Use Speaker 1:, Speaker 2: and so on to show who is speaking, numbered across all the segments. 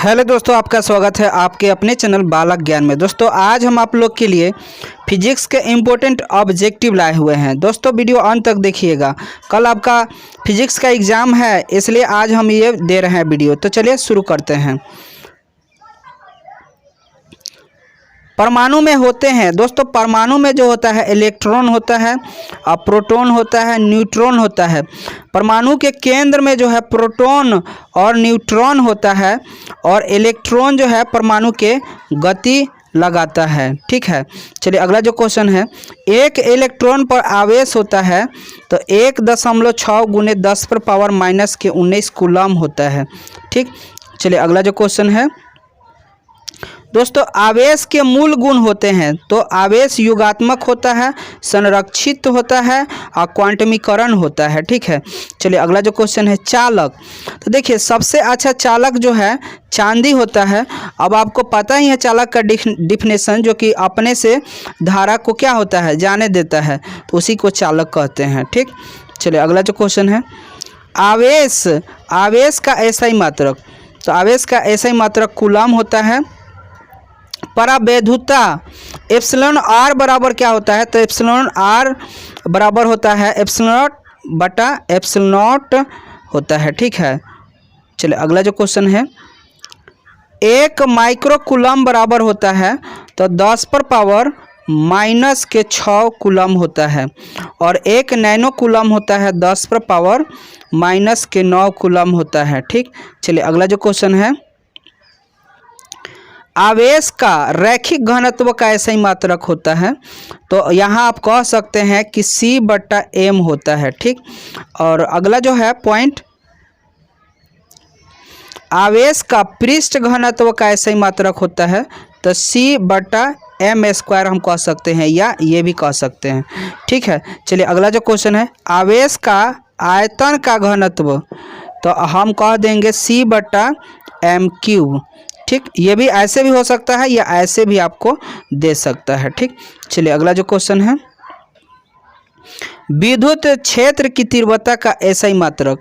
Speaker 1: Hello दोस्तों, आपका स्वागत है आपके अपने चैनल बालक ज्ञान में। दोस्तों आज हम आप लोग के लिए फिजिक्स के इम्पोर्टेंट ऑब्जेक्टिव लाए हुए हैं। दोस्तों वीडियो अंत तक देखिएगा, कल आपका फिजिक्स का एग्ज़ाम है, इसलिए आज हम ये दे रहे हैं वीडियो। तो चलिए शुरू करते हैं। परमाणु में होते हैं दोस्तों, परमाणु में जो होता है इलेक्ट्रॉन होता है और प्रोटॉन होता है, न्यूट्रॉन होता है। परमाणु के केंद्र में जो है प्रोटॉन और न्यूट्रॉन होता है और इलेक्ट्रॉन जो है परमाणु के गति लगाता है। ठीक है, चलिए अगला जो क्वेश्चन है, एक इलेक्ट्रॉन पर आवेश होता है तो 1.6 × 10⁻⁻19 कूलम होता है। ठीक, चलिए अगला जो क्वेश्चन है दोस्तों, आवेश के मूल गुण होते हैं तो आवेश युगात्मक होता है, संरक्षित होता है और क्वांटमीकरण होता है। ठीक है, चलिए अगला जो क्वेश्चन है, चालक। तो देखिए सबसे अच्छा चालक जो है चांदी होता है। अब आपको पता ही है चालक का डिफिनेशन, जो कि अपने से धारा को क्या होता है जाने देता है, तो उसी को चालक कहते हैं। ठीक, चलिए अगला जो क्वेश्चन है, आवेश का एसआई मात्रक। तो आवेश का एसआई मात्रक कूलम होता है। परावैधुता एप्सिलॉन आर बराबर क्या होता है, तो एप्सिलॉन आर बराबर होता है एप्सिलॉन होता है। ठीक है, चलिए अगला जो क्वेश्चन है, 1 माइक्रो कूलम बराबर होता है तो 10⁻⁻6 कूलम होता है और 1 नैनो कूलम होता है 10⁻⁻9 कूलम होता है। ठीक, चलिए अगला जो क्वेश्चन है, आवेश का रैखिक घनत्व का ऐसा ही मात्रक होता है। तो यहाँ आप कह सकते हैं कि C/m होता है। ठीक, और अगला जो है पॉइंट, आवेश का पृष्ठ घनत्व का ऐसा ही मात्रक होता है तो C/m² हम कह सकते हैं, या ये भी कह सकते हैं। ठीक है, चलिए अगला जो क्वेश्चन है, आवेश का आयतन का घनत्व, तो हम कह देंगे C/m³। ठीक, ये भी ऐसे भी हो सकता है या ऐसे भी आपको दे सकता है। ठीक, चलिए अगला जो क्वेश्चन है, विद्युत क्षेत्र की तीव्रता का एसआई मात्रक।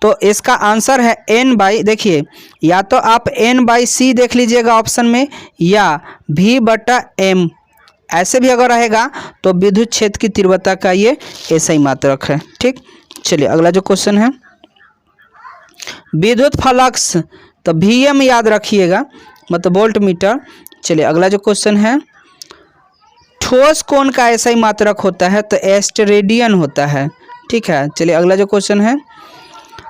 Speaker 1: तो इसका आंसर है N/, देखिए या तो आप N/c देख लीजिएगा ऑप्शन में, या V/m ऐसे भी अगर रहेगा तो विद्युत क्षेत्र की तीव्रता का ये एसआई मात्रक है। ठीक, चलिए अगला जो क्वेश्चन है, विद्युत फ्लक्स, तो Vm याद रखिएगा, मतलब वोल्ट मीटर। चलिए अगला जो क्वेश्चन है, ठोस कोण का ऐसा ही मात्रक होता है तो एस्टेरेडियन होता है। ठीक है, चलिए अगला जो क्वेश्चन है,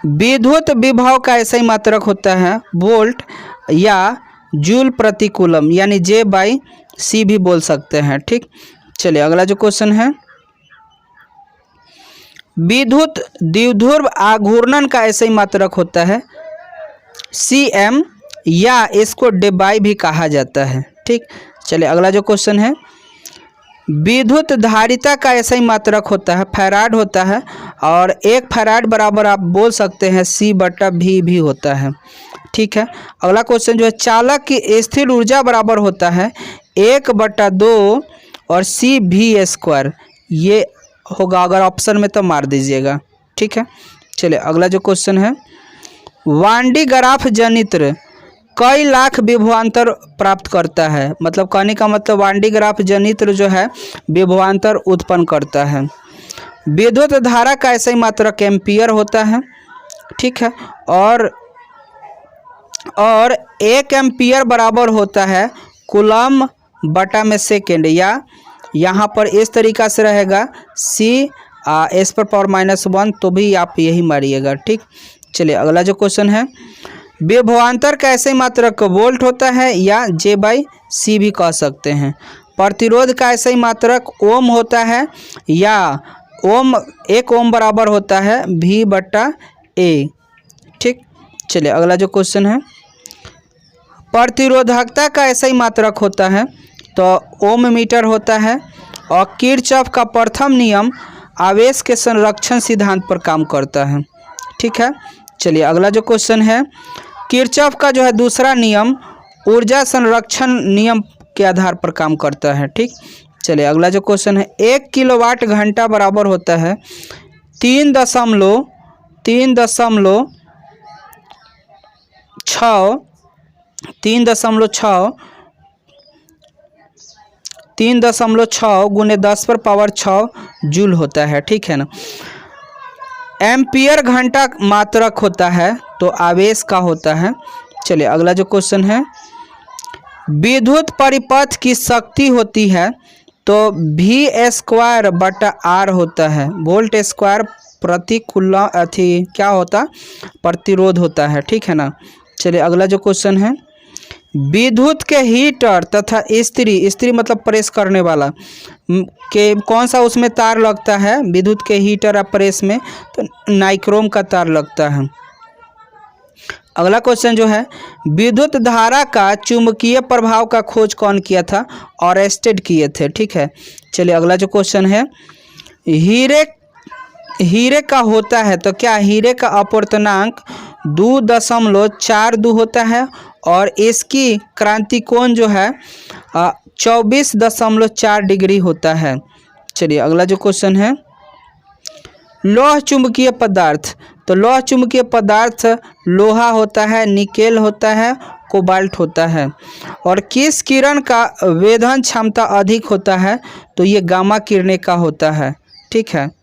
Speaker 1: विद्युत विभव का ऐसा ही मात्रक होता है वोल्ट या जूल प्रति कूलम, यानी J/c भी बोल सकते हैं। ठीक, चलिए अगला जो क्वेश्चन है, विद्युत द्विध्रुव आघूर्णन का ऐसा ही मात्रक होता है Cm, या इसको डेबाई भी कहा जाता है। ठीक, चलिए अगला जो क्वेश्चन है, विद्युत धारिता का ऐसा ही मात्रक होता है फैराड होता है, और 1 फैराड बराबर आप बोल सकते हैं C/v भी होता है। ठीक है, अगला क्वेश्चन जो है, चालक की स्थिर ऊर्जा बराबर होता है 1/2 और CV²। ये होगा अगर ऑप्शन में तो मार दीजिएगा। ठीक है, चलिए अगला जो क्वेश्चन है, वान डी ग्राफ जनित्र कई लाख विभवांतर प्राप्त करता है। मतलब कहने का मतलब वान डी ग्राफ जनित्र जो है विभवांतर उत्पन्न करता है। विद्युत धारा का ऐसा ही मात्रक एम्पियर होता है। ठीक है, और 1 एम्पियर बराबर होता है कूलम/सेकेंड, या यहाँ पर इस तरीक़ा से रहेगा C⁻⁻1, तो भी आप यही मारिएगा। ठीक, चलिए अगला जो क्वेश्चन है, विभवांतर का ऐसे मात्रक वोल्ट होता है या J/c भी कह सकते हैं। प्रतिरोध का ऐसे ही मात्रक ओम होता है, या 1 ओम बराबर होता है V/a। ठीक, चलिए अगला जो क्वेश्चन है, प्रतिरोधकता का ऐसा ही मात्रक होता है तो ओम मीटर होता है, और किरचॉफ का प्रथम नियम आवेश के संरक्षण सिद्धांत पर काम करता है। ठीक है, चलिए अगला जो क्वेश्चन है, किरचॉफ का जो है दूसरा नियम ऊर्जा संरक्षण नियम के आधार पर काम करता है। ठीक, चलिए अगला जो क्वेश्चन है, 1 किलोवाट घंटा बराबर होता है 3.6 3.6 गुने 10⁻6 जूल होता है, ठीक है ना। एम्पियर घंटा मात्रक होता है तो आवेश का होता है। चलिए अगला जो क्वेश्चन है, विद्युत परिपथ की शक्ति होती है तो V²/R होता है। वोल्ट स्क्वायर प्रति कूलम क्या होता, प्रतिरोध होता है, ठीक है ना। चलिए अगला जो क्वेश्चन है, विद्युत के हीटर तथा इस्त्री मतलब प्रेस करने वाला के कौन सा उसमें तार लगता है, विद्युत के हीटर और प्रेस में, तो नाइक्रोम का तार लगता है। अगला क्वेश्चन जो है, विद्युत धारा का चुंबकीय प्रभाव का खोज कौन किया था, ऑरेस्टेड किए थे, ठीक है। चलिए अगला जो क्वेश्चन है, हीरे का होता है तो क्या हीरे का अपवर्तनांक 2.42 होता है और इसकी क्रांति कोण जो है 24.4 डिग्री होता है। चलिए अगला जो क्वेश्चन है, लौह चुंबकीय पदार्थ, तो लौह चुंबकीय पदार्थ लोहा होता है, निकेल होता है, कोबाल्ट होता है। और किस किरण का वेधन क्षमता अधिक होता है, तो ये गामा किरणें का होता है, ठीक है।